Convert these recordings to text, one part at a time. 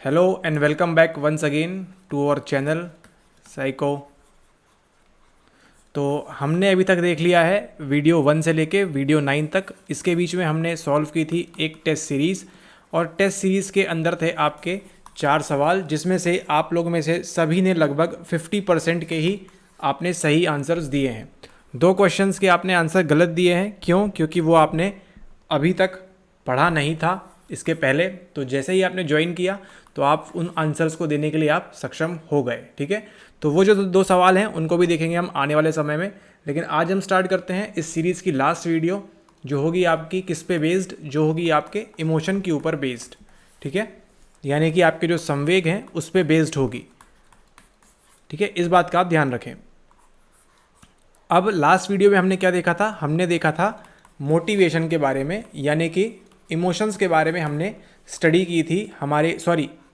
Hello and welcome back once again to our channel psycho. तो हमने अभी तक देख लिया है वीडियो 1 से लेके वीडियो 9 तक। इसके बीच में हमने सॉल्व की थी एक टेस्ट सीरीज़ और टेस्ट सीरीज़ के अंदर थे आपके 4 सवाल, जिसमें से आप लोग में से सभी ने लगभग 50% के ही आपने सही आंसर्स दिए हैं। 2 क्वेश्चंस के आपने आंसर गलत दिए हैं। क्यों? क्योंकि वो आपने अभी तक पढ़ा नहीं था इसके पहले। तो जैसे ही आपने ज्वाइन किया तो आप उन आंसर्स को देने के लिए आप सक्षम हो गए। ठीक है, तो वो जो 2 सवाल हैं उनको भी देखेंगे हम आने वाले समय में। लेकिन आज हम स्टार्ट करते हैं इस सीरीज़ की लास्ट वीडियो, जो होगी आपकी किस पे बेस्ड, जो होगी आपके इमोशन के ऊपर बेस्ड। ठीक है, यानी कि आपके जो संवेग हैं उस पर बेस्ड होगी। ठीक है, इस बात का आप ध्यान रखें। अब लास्ट वीडियो में हमने क्या देखा था? हमने देखा था मोटिवेशन के बारे में, यानी कि इमोशंस के बारे में हमने स्टडी की थी।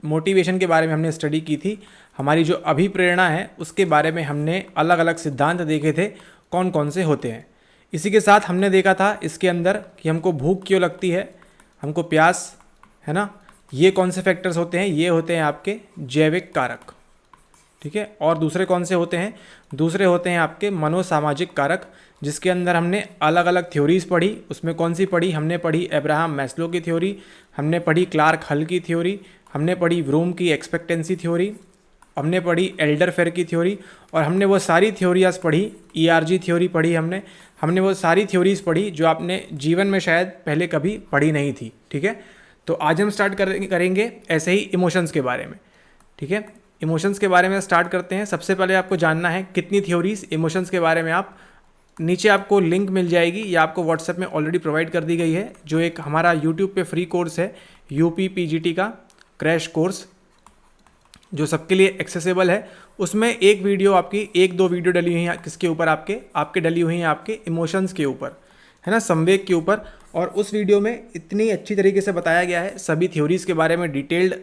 मोटिवेशन के बारे में हमने स्टडी की थी। हमारी जो अभिप्रेरणा है उसके बारे में हमने अलग अलग सिद्धांत देखे थे, कौन कौन से होते हैं। इसी के साथ हमने देखा था इसके अंदर कि हमको भूख क्यों लगती है, हमको प्यास, है ना, ये कौन से फैक्टर्स होते हैं? ये होते हैं आपके जैविक कारक। ठीक है, और दूसरे कौन से होते हैं? दूसरे होते हैं आपके मनोसामाजिक कारक, जिसके अंदर हमने अलग अलग थ्योरीज पढ़ी। उसमें कौन सी पढ़ी? हमने पढ़ी अब्राहम मैस्लो की थ्योरी, हमने पढ़ी क्लार्क हल की थ्योरी, हमने पढ़ी व्रूम की एक्सपेक्टेंसी थ्योरी, हमने पढ़ी एल्डर फेर की थ्योरी, और हमने वो सारी थ्योरीज पढ़ी। ERG थ्योरी पढ़ी हमने वो सारी थ्योरीज पढ़ी जो आपने जीवन में शायद पहले कभी पढ़ी नहीं थी। ठीक है, तो आज हम स्टार्ट करेंगे ऐसे ही इमोशंस के बारे में। ठीक है, इमोशंस के बारे में स्टार्ट करते हैं। सबसे पहले आपको जानना है कितनी थ्योरीज इमोशंस के बारे में। आप नीचे आपको लिंक मिल जाएगी या आपको व्हाट्सएप में ऑलरेडी प्रोवाइड कर दी गई है, जो एक हमारा यूट्यूब पे फ्री कोर्स है, UP-PGT का क्रैश कोर्स, जो सबके लिए एक्सेसिबल है। उसमें एक वीडियो आपकी 1-2 वीडियो डली हुई हैं किसके ऊपर? आपके डली हुई हैं आपके इमोशंस के ऊपर, है ना, संवेग के ऊपर। और उस वीडियो में इतनी अच्छी तरीके से बताया गया है सभी थ्योरीज के बारे में डिटेल्ड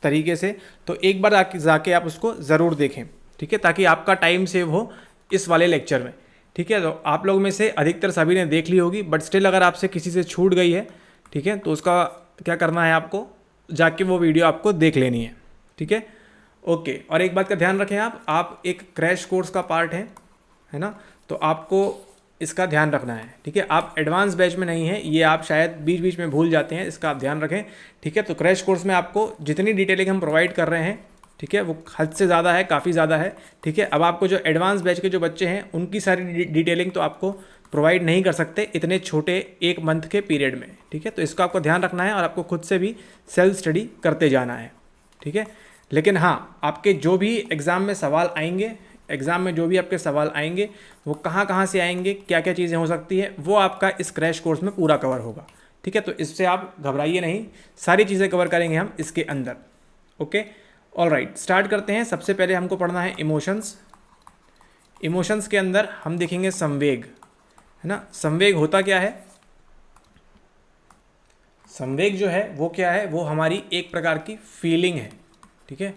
तरीके से। तो एक बार जाके आप उसको ज़रूर देखें। ठीक है, ताकि आपका टाइम सेव हो इस वाले लेक्चर में। ठीक है, तो आप लोग में से अधिकतर सभी ने देख ली होगी, बट स्टिल अगर आपसे किसी से छूट गई है, ठीक है, तो उसका क्या करना है? आपको जाके वो वीडियो आपको देख लेनी है। ठीक है, ओके। और एक बात का ध्यान रखें, आप एक क्रैश कोर्स का पार्ट है ना, तो आपको इसका ध्यान रखना है। ठीक है, आप एडवांस बैच में नहीं है, ये आप शायद बीच बीच में भूल जाते हैं, इसका आप ध्यान रखें। ठीक है, तो क्रैश कोर्स में आपको जितनी डिटेलिंग हम प्रोवाइड कर रहे हैं, ठीक है, वो हद से ज़्यादा है, काफ़ी ज़्यादा है। ठीक है, अब आपको जो एडवांस बैच के जो बच्चे हैं उनकी सारी डिटेलिंग तो आपको प्रोवाइड नहीं कर सकते इतने छोटे 1 मंथ के पीरियड में। ठीक है, तो इसका आपको ध्यान रखना है और आपको खुद से भी सेल्फ स्टडी करते जाना है। ठीक है, लेकिन हाँ, आपके जो भी एग्ज़ाम में सवाल आएंगे, वो कहाँ से आएंगे, क्या क्या चीज़ें हो सकती है, वो आपका इस क्रैश कोर्स में पूरा कवर होगा। ठीक है, तो इससे आप घबराइए नहीं, सारी चीज़ें कवर करेंगे हम इसके अंदर। ओके, ऑलराइट, स्टार्ट करते हैं। सबसे पहले हमको पढ़ना है इमोशंस। इमोशंस के अंदर हम देखेंगे संवेग, है ना। संवेग होता क्या है? संवेग जो है वो क्या है? वो हमारी एक प्रकार की फीलिंग है। ठीक है,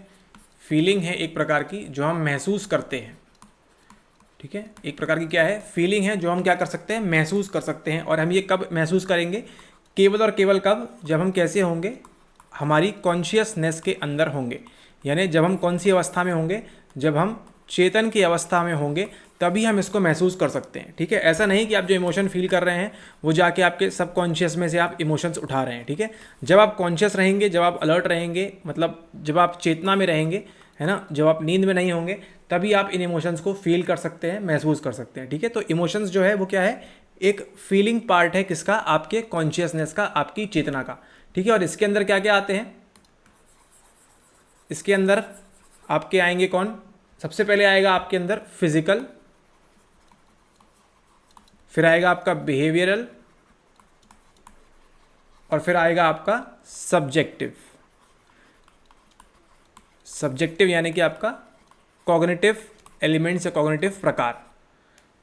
फीलिंग है एक प्रकार की जो हम महसूस करते हैं। ठीक है, एक प्रकार की क्या है? फीलिंग है जो हम क्या कर सकते हैं? महसूस कर सकते हैं। और हम ये कब महसूस करेंगे? केवल और केवल कब? जब हम कैसे होंगे? हमारी कॉन्शियसनेस के अंदर होंगे। यानी जब हम कौन सी अवस्था में होंगे? जब हम चेतन की अवस्था में होंगे, तभी हम इसको महसूस कर सकते हैं। ठीक है, ऐसा नहीं कि आप जो इमोशन फील कर रहे हैं वो जाके आपके सबकॉन्शियस में से आप इमोशंस उठा रहे हैं। ठीक है, जब आप कॉन्शियस रहेंगे, जब आप अलर्ट रहेंगे, मतलब जब आप चेतना में रहेंगे, है ना, जब आप नींद में नहीं होंगे, तभी आप इन इमोशंस को फील कर सकते हैं, महसूस कर सकते हैं। ठीक है, तो इमोशंस जो है वो क्या है? एक फीलिंग पार्ट है किसका? आपके कॉन्शियसनेस का, आपकी चेतना का। ठीक है, और इसके अंदर क्या क्या आते हैं? इसके अंदर आपके आएंगे कौन? सबसे पहले आएगा आपके अंदर फिजिकल, फिर आएगा आपका बिहेवियरल, और फिर आएगा आपका सब्जेक्टिव। सब्जेक्टिव यानी कि आपका कॉग्निटिव एलिमेंट्स या कॉग्निटिव प्रकार।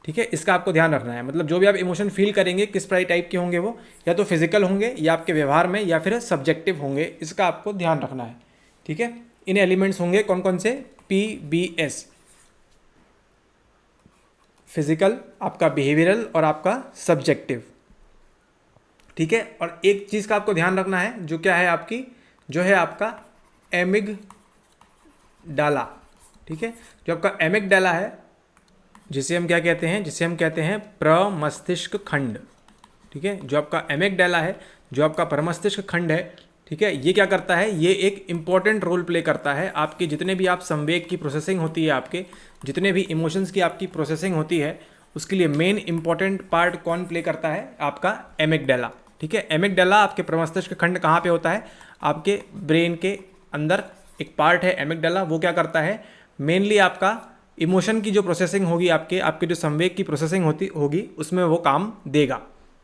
ठीक है, इसका आपको ध्यान रखना है। मतलब जो भी आप इमोशन फील करेंगे, किस टाइप के होंगे वो? या तो फिजिकल होंगे, या आपके व्यवहार में, या फिर सब्जेक्टिव होंगे। इसका आपको ध्यान रखना है। ठीक है, इन एलिमेंट्स होंगे कौन कौन से? PBS, फिजिकल, आपका बिहेवियरल और आपका सब्जेक्टिव। ठीक है, और एक चीज़ का आपको ध्यान रखना है, जो क्या है आपकी, जो है आपका एमिगडाला, ठीक है। जो आपका एमिगडाला है, जिसे हम क्या कहते हैं, जिसे हम कहते हैं प्रमस्तिष्क खंड, ठीक है। जो आपका एमिगडाला है, जो आपका प्रमस्तिष्क खंड है, ठीक है, ये क्या करता है, ये एक इंपॉर्टेंट रोल प्ले करता है। आपके जितने भी आप संवेग की प्रोसेसिंग होती है, आपके जितने भी इमोशंस की आपकी प्रोसेसिंग होती है, उसके लिए मेन इंपॉर्टेंट पार्ट कौन प्ले करता है, आपका एमिगडाला, ठीक है। एमिगडाला आपके प्रमस्तिष्क खंड कहाँ पे होता है, आपके ब्रेन के अंदर एक पार्ट है एमिगडाला। वो क्या करता है, मेनली आपका इमोशन की जो प्रोसेसिंग होगी, आपके जो संवेग की प्रोसेसिंग होगी, उसमें वो काम देगा,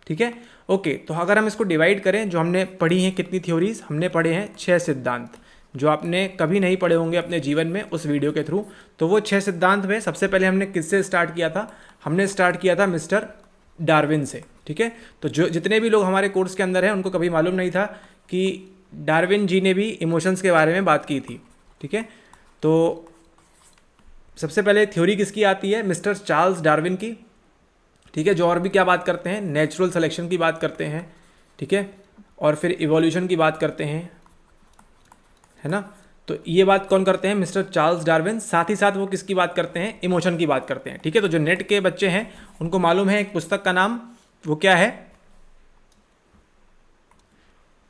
ठीक है। ओके, तो अगर हम इसको डिवाइड करें, जो हमने पढ़ी हैं कितनी थ्योरीज, हमने पढ़े हैं 6 सिद्धांत, जो आपने कभी नहीं पढ़े होंगे अपने जीवन में उस वीडियो के थ्रू। तो वो 6 सिद्धांत में सबसे पहले हमने किससे स्टार्ट किया था, हमने स्टार्ट किया था मिस्टर डार्विन से, ठीक है। तो जो जितने भी लोग हमारे कोर्स के अंदर हैं, उनको कभी मालूम नहीं था कि डार्विन जी ने भी इमोशंस के बारे में बात की थी, ठीक है। तो सबसे पहले थ्योरी किसकी आती है, मिस्टर चार्ल्स डार्विन की, ठीक है। जो और भी क्या बात करते हैं, नेचुरल सिलेक्शन की बात करते हैं, ठीक है, और फिर इवोल्यूशन की बात करते हैं, है ना। तो ये बात कौन करते हैं, मिस्टर चार्ल्स डार्विन। साथ ही साथ वो किसकी बात करते हैं, इमोशन की बात करते हैं, ठीक है। तो जो नेट के बच्चे हैं उनको मालूम है एक पुस्तक का नाम, वो क्या है,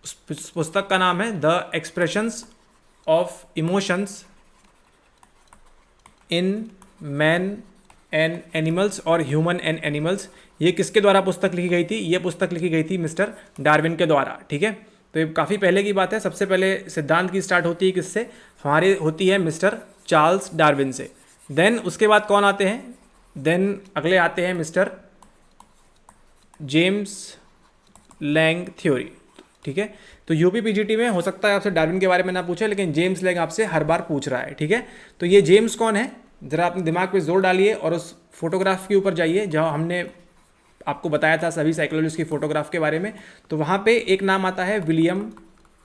उस पुस्तक का नाम है the expressions of emotions in man and animals और ह्यूमन एंड एनिमल्स। ये किसके द्वारा पुस्तक लिखी गई थी, ये पुस्तक लिखी गई थी मिस्टर डार्विन के द्वारा, ठीक है। तो ये काफ़ी पहले की बात है। सबसे पहले सिद्धांत की स्टार्ट होती है किससे, हमारी होती है मिस्टर चार्ल्स डार्विन से। देन उसके बाद कौन आते हैं, देन अगले आते हैं मिस्टर जेम्स लैंग थ्योरी, ठीक है। तो यूपी पीजीटी में हो सकता है आपसे डार्विन के बारे में ना पूछे, लेकिन जेम्स लैंग आपसे हर बार पूछ रहा है, ठीक है। तो ये जेम्स कौन है, ज़रा अपने दिमाग पे जोर डालिए और उस फोटोग्राफ के ऊपर जाइए जहाँ हमने आपको बताया था सभी साइकोलॉजिस्ट की फोटोग्राफ के बारे में। तो वहाँ पे एक नाम आता है विलियम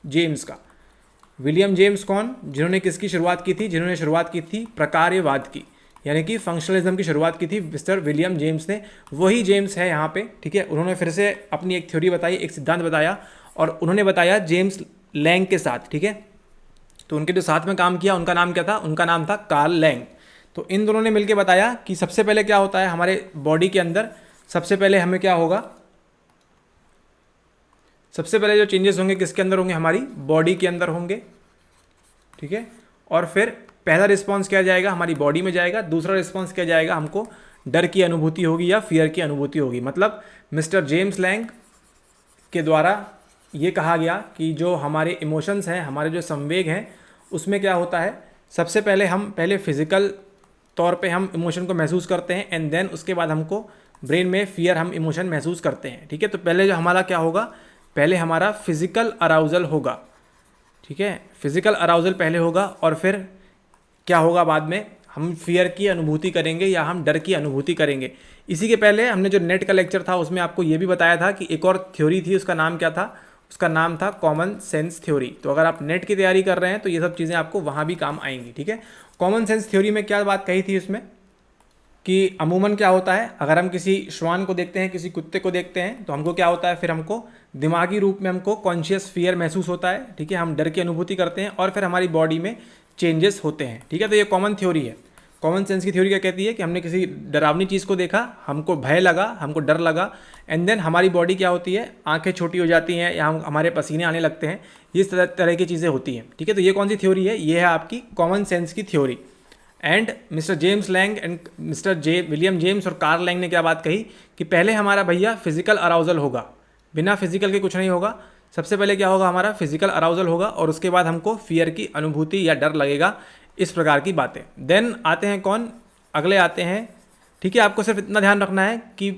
जेम्स का। विलियम जेम्स कौन, जिन्होंने किसकी शुरुआत की थी, जिन्होंने शुरुआत की थी प्रकार्यवाद की, यानी कि फंक्शनलिज्म की शुरुआत की थी मिस्टर विलियम जेम्स ने। वही जेम्स है यहाँ पे, ठीक है। उन्होंने फिर से अपनी एक थ्योरी बताई, एक सिद्धांत बताया, और उन्होंने बताया जेम्स लैंग के साथ, ठीक है। तो उनके जो साथ में काम किया उनका नाम क्या था, उनका नाम था कार्ल लैंग। तो इन दोनों ने मिलकर बताया कि सबसे पहले क्या होता है हमारे बॉडी के अंदर, सबसे पहले हमें क्या होगा, सबसे पहले जो चेंजेस होंगे किसके अंदर होंगे, हमारी बॉडी के अंदर होंगे, ठीक है। और फिर पहला रिस्पांस क्या जाएगा, हमारी बॉडी में जाएगा। दूसरा रिस्पांस क्या जाएगा, हमको डर की अनुभूति होगी या फियर की अनुभूति होगी। मतलब मिस्टर जेम्स लैंग के द्वारा ये कहा गया कि जो हमारे इमोशंस हैं, हमारे जो संवेग हैं, उसमें क्या होता है, सबसे पहले हम फिजिकल तौर पे हम इमोशन को महसूस करते हैं, एंड देन उसके बाद हमको ब्रेन में फियर हम इमोशन महसूस करते हैं, ठीक है। तो पहले जो हमारा क्या होगा, पहले हमारा फिजिकल अराउजल होगा, ठीक है। फिजिकल अराउजल पहले होगा, और फिर क्या होगा, बाद में हम फियर की अनुभूति करेंगे या हम डर की अनुभूति करेंगे। इसी के पहले हमने जो नेट का लेक्चर था उसमें आपको ये भी बताया था कि एक और थ्योरी थी, उसका नाम क्या था, उसका नाम था कॉमन सेंस थ्योरी। तो अगर आप नेट की तैयारी कर रहे हैं तो ये सब चीज़ें आपको वहाँ भी काम आएंगी, ठीक है। कॉमन सेंस थ्योरी में क्या बात कही थी उसमें, कि अमूमन क्या होता है, अगर हम किसी श्वान को देखते हैं, किसी कुत्ते को देखते हैं, तो हमको क्या होता है, फिर हमको दिमागी रूप में हमको कॉन्शियस फियर महसूस होता है, ठीक है। हम डर की अनुभूति करते हैं और फिर हमारी बॉडी में चेंजेस होते हैं, ठीक है। तो ये कॉमन थ्योरी है। कॉमन सेंस की थ्योरी क्या कहती है कि हमने किसी डरावनी चीज़ को देखा, हमको भय लगा, हमको डर लगा, एंड देन हमारी बॉडी क्या होती है, आंखें छोटी हो जाती हैं या हमारे पसीने आने लगते हैं, इस तरह की चीज़ें होती हैं, ठीक है। तो ये कौन सी थ्योरी है, ये है आपकी कॉमन सेंस की theory. And mister James Lang and mister William James और कार्ल लैंग ने क्या बात कही कि पहले हमारा भैया फिजिकल अराउजल होगा, बिना फिजिकल के कुछ नहीं होगा। सबसे पहले क्या होगा, हमारा फिजिकल अराउजल होगा, और उसके बाद हमको फियर की अनुभूति या डर लगेगा, इस प्रकार की बातें। देन आते हैं कौन, अगले आते हैं, ठीक है। आपको सिर्फ इतना ध्यान रखना है कि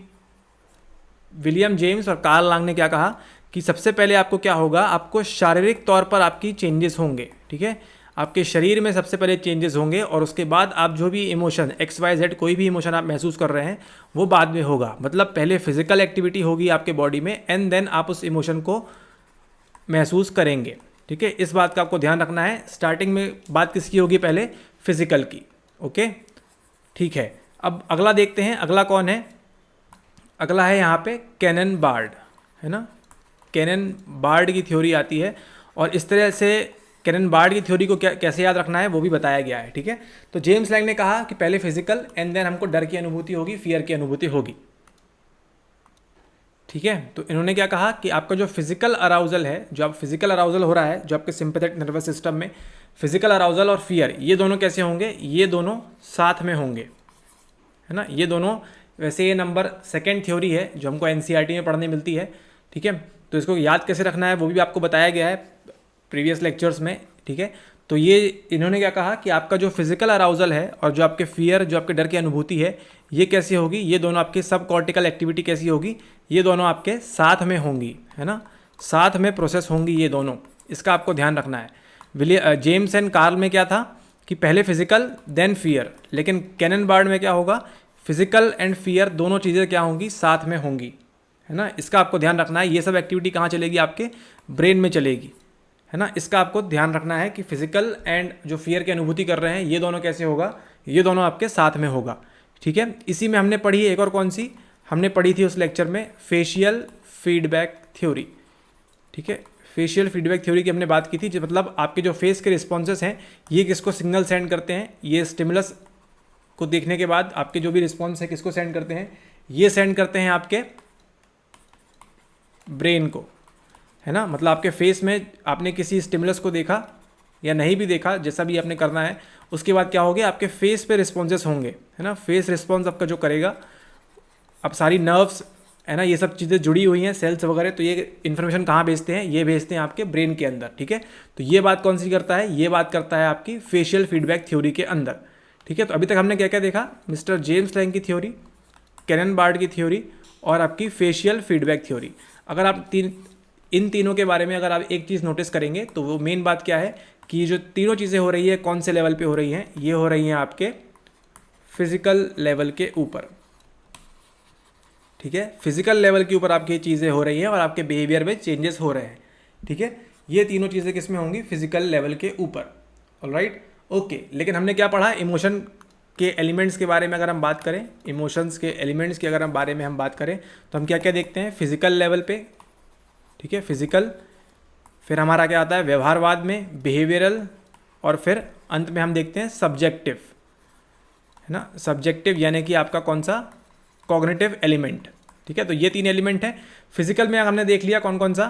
विलियम जेम्स और कार्ल लैंग ने क्या कहा कि सबसे पहले आपको क्या होगा, आपको शारीरिक तौर पर आपकी चेंजेस होंगे, ठीक है। आपके शरीर में सबसे पहले चेंजेस होंगे, और उसके बाद आप जो भी इमोशन XYZ कोई भी इमोशन आप महसूस कर रहे हैं वो बाद में होगा। मतलब पहले फिजिकल एक्टिविटी होगी आपके बॉडी में, एंड देन आप उस इमोशन को महसूस करेंगे, ठीक है। इस बात का आपको ध्यान रखना है। स्टार्टिंग में बात किसकी होगी, पहले फिजिकल की, ओके, ठीक है। अब अगला देखते हैं, अगला कौन है, अगला है यहाँ पे कैनन बार्ड, है ना। कैनन बार्ड की थ्योरी आती है, और इस तरह से कैनन बार्ड की थ्योरी को कैसे याद रखना है वो भी बताया गया है, ठीक है। तो जेम्स लैंग ने कहा कि पहले फिजिकल एंड देन हमको डर की अनुभूति होगी, फियर की अनुभूति होगी, ठीक है। तो इन्होंने क्या कहा कि आपका जो फिजिकल अराउजल है, जो आप फिजिकल अराउजल हो रहा है, जो आपके सिंपैथेटिक नर्वस सिस्टम में फिजिकल अराउजल और फियर, ये दोनों कैसे होंगे, ये दोनों साथ में होंगे, है ना। ये दोनों, वैसे ये नंबर 2nd थ्योरी है जो हमको एनसीईआरटी में पढ़ने मिलती है, ठीक है। तो इसको याद कैसे रखना है वो भी आपको बताया गया है प्रीवियस लेक्चर्स में, ठीक है। तो ये इन्होंने क्या कहा कि आपका जो फिजिकल अराउजल है और जो आपके फियर, जो आपके डर की अनुभूति है, ये कैसी होगी, ये दोनों आपकी सब कॉर्टिकल एक्टिविटी कैसी होगी, ये दोनों आपके साथ में होंगी, है ना, साथ में प्रोसेस होंगी ये दोनों, इसका आपको ध्यान रखना है। जेम्स एंड कार्ल में क्या था कि पहले फिजिकल देन फियर, लेकिन कैनन बार्ड में क्या होगा, फिजिकल एंड फियर दोनों चीज़ें क्या होंगी, साथ में होंगी, है ना। इसका आपको ध्यान रखना है। ये सब एक्टिविटी कहाँ चलेगी, आपके ब्रेन में चलेगी, है ना। इसका आपको ध्यान रखना है कि फिजिकल एंड जो फियर की अनुभूति कर रहे हैं ये दोनों कैसे होगा, ये दोनों आपके साथ में होगा, ठीक है। इसी में हमने पढ़ी एक और कौन सी हमने पढ़ी थी उस लेक्चर में, फेशियल फीडबैक थ्योरी, ठीक है। फेशियल फीडबैक थ्योरी की हमने बात की थी, जो मतलब आपके जो फेस के रिस्पॉन्सेस हैं ये किसको सिग्नल सेंड करते हैं, ये स्टिमुलस को देखने के बाद आपके जो भी रिस्पॉन्स है किसको सेंड करते हैं, ये सेंड करते हैं आपके ब्रेन को, है ना। मतलब आपके फेस में आपने किसी स्टिमुलस को देखा या नहीं भी देखा, जैसा भी आपने करना है, उसके बाद क्या हो गया, आपके फेस पे रिस्पॉन्सेस होंगे, है ना। फेस रिस्पॉन्स आपका जो करेगा, अब सारी नर्व्स, है ना, ये सब चीज़ें जुड़ी हुई हैं, सेल्स वगैरह, तो ये इन्फॉर्मेशन कहाँ भेजते हैं, ये भेजते हैं आपके ब्रेन के अंदर, ठीक है। तो ये बात कौन सी करता है, ये बात करता है आपकी फेशियल फीडबैक थ्योरी के अंदर, ठीक है। तो अभी तक हमने क्या क्या देखा, मिस्टर जेम्स लैंग की थ्योरी, कैनन बार्ड की थ्योरी और आपकी फेशियल फीडबैक थ्योरी। अगर आप इन तीनों के बारे में अगर आप एक चीज़ नोटिस करेंगे तो वो मेन बात क्या है कि जो तीनों चीज़ें हो रही है कौन से लेवल पे हो रही हैं, ये हो रही हैं आपके फिजिकल लेवल के ऊपर, ठीक है। फिजिकल लेवल के ऊपर आपकी चीज़ें हो रही हैं और आपके बिहेवियर में चेंजेस हो रहे हैं, ठीक है। ये तीनों चीज़ें किस में होंगी, फिजिकल लेवल के ऊपर, ऑलराइट, ओके। लेकिन हमने क्या पढ़ा, इमोशन के एलिमेंट्स के बारे में अगर हम बात करें, इमोशंस के एलिमेंट्स के अगर हम बारे में हम बात करें तो हम क्या क्या देखते हैं, फिजिकल लेवल पे, ठीक है, फिजिकल, फिर हमारा क्या आता है व्यवहारवाद में बिहेवियरल, और फिर अंत में हम देखते हैं सब्जेक्टिव, है ना। सब्जेक्टिव यानी कि आपका कौन सा, कॉग्निटिव एलिमेंट, ठीक है। तो ये 3 एलिमेंट है फिजिकल में। हमने देख लिया कौन कौन सा,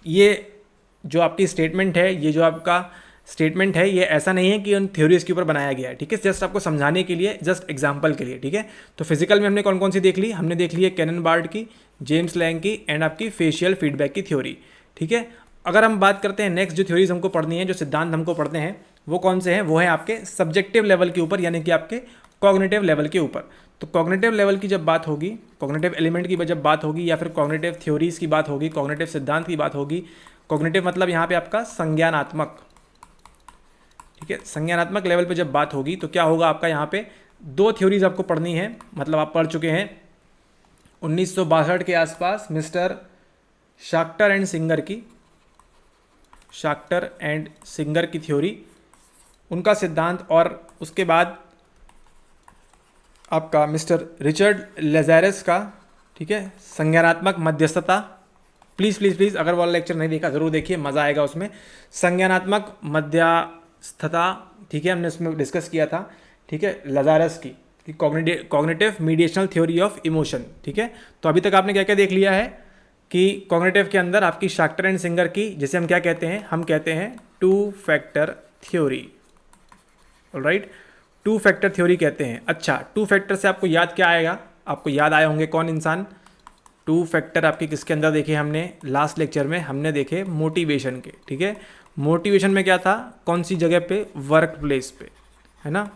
ये जो आपकी स्टेटमेंट है, ये जो आपका स्टेटमेंट है, ये ऐसा नहीं है कि उन थ्योरीज के ऊपर बनाया गया है, ठीक है, जस्ट आपको समझाने के लिए, जस्ट एग्जांपल के लिए, ठीक है। तो फिजिकल में हमने कौन कौन सी देख ली, हमने देख ली है कैनन बार्ड की, जेम्स लैंग की एंड आपकी फेशियल फीडबैक की थ्योरी, ठीक है। अगर हम बात करते हैं नेक्स्ट जो थ्योरीज हमको पढ़नी है, जो सिद्धांत हमको पढ़ते हैं, वो कौन से हैं, वो है आपके सब्जेक्टिव लेवल के ऊपर, यानी कि आपके कॉग्निटिव लेवल के ऊपर। तो कॉग्निटिव लेवल की जब बात होगी, कॉग्निटिव एलिमेंट की जब बात होगी, या फिर कॉग्निटिव थ्योरीज की बात होगी, कॉग्निटिव सिद्धांत की बात होगी, कॉग्निटिव मतलब यहाँ पे आपका संज्ञानात्मक, ठीक है, संज्ञानात्मक लेवल पे जब बात होगी तो क्या होगा, आपका यहाँ पे 2 थ्योरीज आपको पढ़नी है, मतलब आप पढ़ चुके हैं 1962 के आसपास मिस्टर शाक्टर एंड सिंगर की, शाक्टर एंड सिंगर की थ्योरी, उनका सिद्धांत, और उसके बाद आपका मिस्टर रिचर्ड लेज़ारस का, ठीक है, संज्ञानात्मक मध्यस्थता। प्लीज़ प्लीज़ प्लीज़ अगर वो लेक्चर नहीं देखा ज़रूर देखिए, मज़ा आएगा उसमें। संज्ञानात्मक मध्यस्थता, ठीक है, हमने उसमें डिस्कस किया था, ठीक है, लेज़ारस की cognitive mediational theory of emotion, ठीक है। तो अभी तक आपने क्या क्या देख लिया है कि कॉग्निटिव के अंदर आपकी शाक्टर एंड सिंगर की, जिसे हम क्या कहते हैं, हम कहते हैं 2 factor theory, alright, 2 factor theory कहते हैं। अच्छा, 2 फैक्टर से आपको याद क्या आएगा, आपको याद आए होंगे कौन इंसान, 2 फैक्टर आपके किसके अंदर देखे हमने, लास्ट लेक्चर में हमने देखे मोटिवेशन के, ठीक है। मोटिवेशन में क्या था, कौन सी जगह पे, वर्क प्लेस पे, है ना,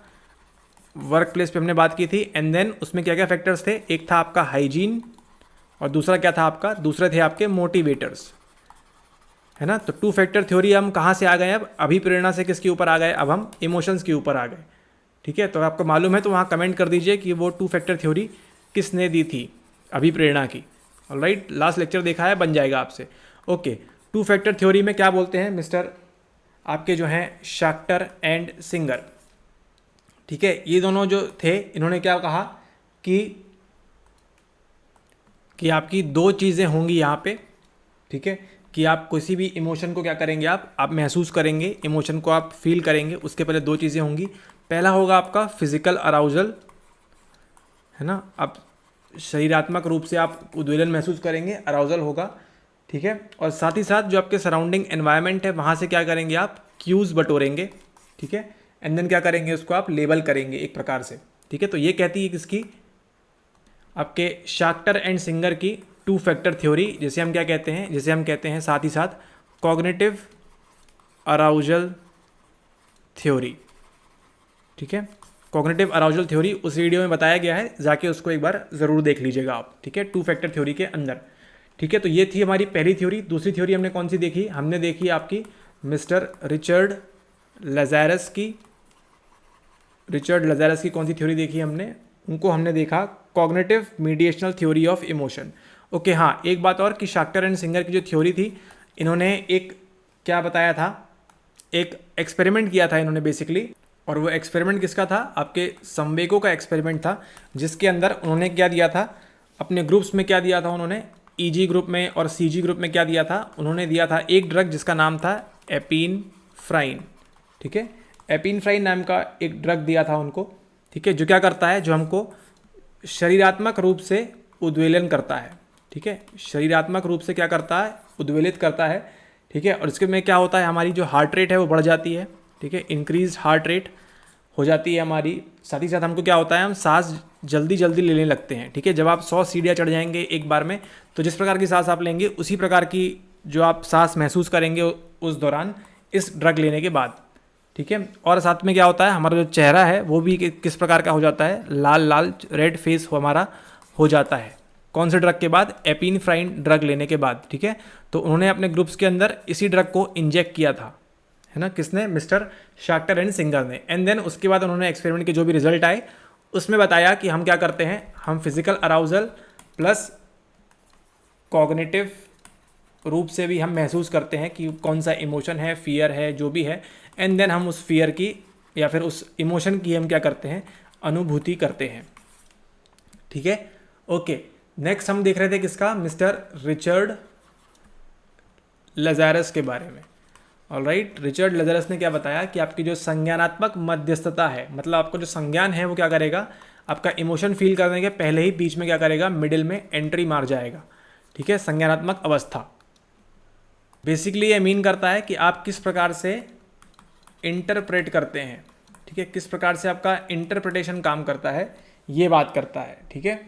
वर्क प्लेस पे हमने बात की थी। एंड देन उसमें क्या क्या फैक्टर्स थे, एक था आपका हाइजीन और दूसरा क्या था आपका, दूसरे थे आपके मोटिवेटर्स, है ना। तो 2 फैक्टर थ्योरी हम कहाँ से आ गए, अब अभिप्रेरणा से किसके ऊपर आ गए, अब हम इमोशंस के ऊपर आ गए, ठीक है। तो आपको मालूम है तो वहाँ कमेंट कर दीजिए कि वो 2 फैक्टर थ्योरी किसने दी थी, अभिप्रेरणा की, ऑलराइट। लास्ट लेक्चर देखा है, बन जाएगा आपसे, ओके। 2 फैक्टर थ्योरी में क्या बोलते हैं मिस्टर आपके जो हैं शाक्टर एंड सिंगर, ठीक है, ये दोनों जो थे, इन्होंने क्या कहा कि आपकी 2 चीज़ें होंगी यहाँ पे, ठीक है, कि आप किसी भी इमोशन को क्या करेंगे, आप महसूस करेंगे, इमोशन को आप फील करेंगे, उसके पहले दो चीज़ें होंगी। पहला होगा आपका फिजिकल अराउजल, है ना, आप शरीरात्मक रूप से आप उद्वेलन महसूस करेंगे, अराउजल होगा, ठीक है। और साथ ही साथ जो आपके सराउंडिंग एनवायरनमेंट है वहाँ से क्या करेंगे, आप क्यूज़ बटोरेंगे, ठीक है। एंड देन क्या करेंगे, उसको आप लेबल करेंगे एक प्रकार से, ठीक है। तो ये कहती है किसकी, आपके शाक्टर एंड सिंगर की टू फैक्टर थ्योरी, जिसे हम क्या कहते हैं, जिसे हम कहते हैं साथ ही साथ कॉग्निटिव अराउजल थ्योरी, ठीक है। कॉग्निटिव अराउजल थ्योरी उस वीडियो में बताया गया है, जाके उसको एक बार ज़रूर देख लीजिएगा आप, ठीक है, टू फैक्टर थ्योरी के अंदर, ठीक है। तो ये थी हमारी पहली थ्योरी। दूसरी थ्योरी हमने कौन सी देखी, हमने देखी आपकी मिस्टर रिचर्ड लज़ारस की। रिचर्ड लज़ारस की कौन सी थ्योरी देखी हमने, उनको हमने देखा cognitive mediational theory of emotion. Okay, हाँ, एक बात और कि शाक्टर एंड सिंगर की जो थ्योरी थी, इन्होंने एक क्या बताया था, एक एक्सपेरिमेंट किया था इन्होंने बेसिकली, और वो एक्सपेरिमेंट किसका था, आपके संवेगों का एक्सपेरिमेंट था, जिसके अंदर उन्होंने क्या दिया था, अपने ग्रुप्स में क्या दिया था उन्होंने, ईजी ग्रुप में और सीजी ग्रुप में क्या दिया था, उन्होंने दिया था एक ड्रग जिसका नाम था एपिनफ्राइन, ठीक है। एपिनफ्राइन नाम का एक ड्रग दिया था उनको, ठीक है, जो क्या करता है, जो हमको शरीरात्मक रूप से उद्वेलन करता है, ठीक है, शरीरात्मक रूप से क्या करता है, उद्वेलित करता है, ठीक है। और इसके में क्या होता है, हमारी जो हार्ट रेट है वो बढ़ जाती है, ठीक है, इंक्रीज हार्ट रेट हो जाती है हमारी। साथ ही साथ हमको क्या होता है, हम सांस जल्दी जल्दी लेने लगते हैं, ठीक है। जब आप 100 सीढ़ियाँ चढ़ जाएंगे एक बार में, तो जिस प्रकार की सांस आप लेंगे उसी प्रकार की जो आप सांस महसूस करेंगे उस दौरान इस ड्रग लेने के बाद, ठीक है। और साथ में क्या होता है, हमारा जो चेहरा है वो भी किस प्रकार का हो जाता है, लाल लाल रेड फेस हमारा हो जाता है। कौन से ड्रग के बाद, एपिनफ्राइन ड्रग लेने के बाद, ठीक है। तो उन्होंने अपने ग्रुप्स के अंदर इसी ड्रग को इंजेक्ट किया था, है ना, किसने, मिस्टर शाक्टर एंड सिंगर ने। एंड देन उसके बाद उन्होंने एक्सपेरिमेंट के जो भी रिजल्ट आए उसमें बताया कि हम क्या करते हैं, हम फिजिकल अराउजल प्लस कॉग्निटिव रूप से भी हम महसूस करते हैं कि कौन सा इमोशन है, फियर है, जो भी है। एंड देन हम उस फियर की या फिर उस इमोशन की हम क्या करते हैं, अनुभूति करते हैं, ठीक है। ओके, नेक्स्ट हम देख रहे थे किसका, मिस्टर रिचर्ड लज़ारस के बारे में। ऑलराइट, रिचर्ड लज़ारस ने क्या बताया कि आपकी जो संज्ञानात्मक मध्यस्थता है, मतलब आपका जो संज्ञान है वो क्या करेगा, आपका इमोशन फील करने के पहले ही बीच में क्या करेगा, मिडिल में एंट्री मार जाएगा, ठीक है, संज्ञानात्मक अवस्था। बेसिकली ये मीन करता है कि आप किस प्रकार से इंटरप्रेट करते हैं, ठीक है, किस प्रकार से आपका इंटरप्रिटेशन काम करता है, ये बात करता है, ठीक है।